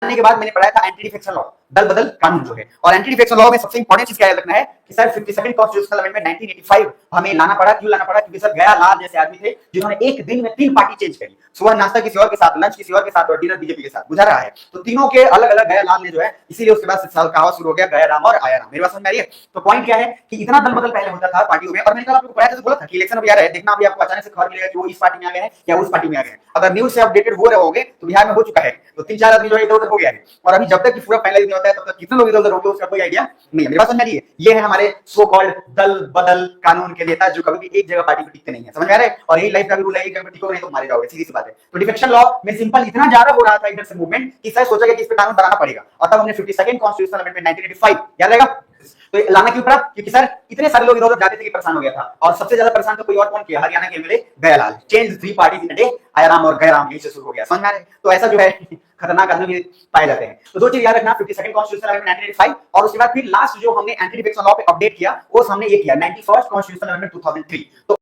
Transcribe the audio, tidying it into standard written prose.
के बाद मैंने पढ़ाया था एंटी डिफेक्शन लॉ, दल बदल कानून जो है। और एंटी डिफेक्शन लॉ में सबसे इंपॉर्टेंट चीज क्या याद रखना है कि सर 52nd कॉन्स्टिट्यूशनल अमेंडमेंट 1985 हमें लाना पड़ा। क्यों लाना पड़ा? क्योंकि सर गया लाल जैसे आदमी थे जिन्होंने एक दिन में 3 पार्टी चेंज करी, सुबह नाश्ता किसी और के साथ, लंच किसी और के साथ और डिनर बीजेपी के साथ। बुझा रहा है? तो तीनों के अलग अलग गया लाल ने जो है, इसीलिए उसके बाद कहावत शुरू हो गया गया राम और आया राम। मेरी बात समझ में आ रही है? तो पॉइंट क्या है कि इतना दल बदल पहले होता था पार्टियों में। और मैंने आपको पढ़ाया था, तो बोला था कि इलेक्शन अभी आ रहा है, देखना अभी आपको अचानक से खबर मिलेगा कि वो इस पार्टी में आ गए हैं या उस पार्टी में आ गए हैं। अगर न्यूज से अपडेटेड हो रहे होगे तो बिहार में हो चुका है, तो 3-4 आदमी जो है इधर उधर हो गया है। और अभी जब तक कि पूरा फाइनलाइज नहीं होता है तब तक कितने लोग इधर उधर होंगे उसका कोई आइडिया नहीं है। मेरी बात समझ में आ रही है? ये है हमारे सो कॉल्ड दल बदल कानून के नेता जो कभी भी एक जगह पार्टी पे टिकते नहीं है। समझ में आ रहा है? और यही लाइफ का भी रूल है, एक जगह टिको नहीं तो मारे जाओगे, सीधी सी बात है। तो डिफेक्शन लॉ में सिंपल इतना ज्यादा हो रहा था इधर से मूवमेंट कि सर सोचा गया कि इस पे कानून बनाना पड़ेगा। और तब हमने 52nd कॉन्स्टिट्यूशनल अमेंडमेंट 1985 याद रहेगा, तो लाना क्यों पड़ा? क्योंकि सर इतने सारे लोग इधर उधर जाते थे कि परेशान हो गया था। और सबसे ज्यादा परेशान तो कोई और कौन किया? हरियाणा के MLA Gayalal. Change 3 parties in a day, Aaya Ram और गयाराम, यही से शुरू हो गया। समझ में आ रहा है? तो ऐसा जो है खतरनाक आदमी भी पाए जाते हैं। तो दो चीज याद रखना, 52nd कॉन्स्टिट्यूशनल अमेंडमेंट 1985 और उसके बाद फिर लास्ट जो हमने एंटी डिफेक्शन लॉ पे अपडेट किया वो हमने ये किया 91st कॉन्स्टिट्यूशनल अमेंडमेंट 2003। तो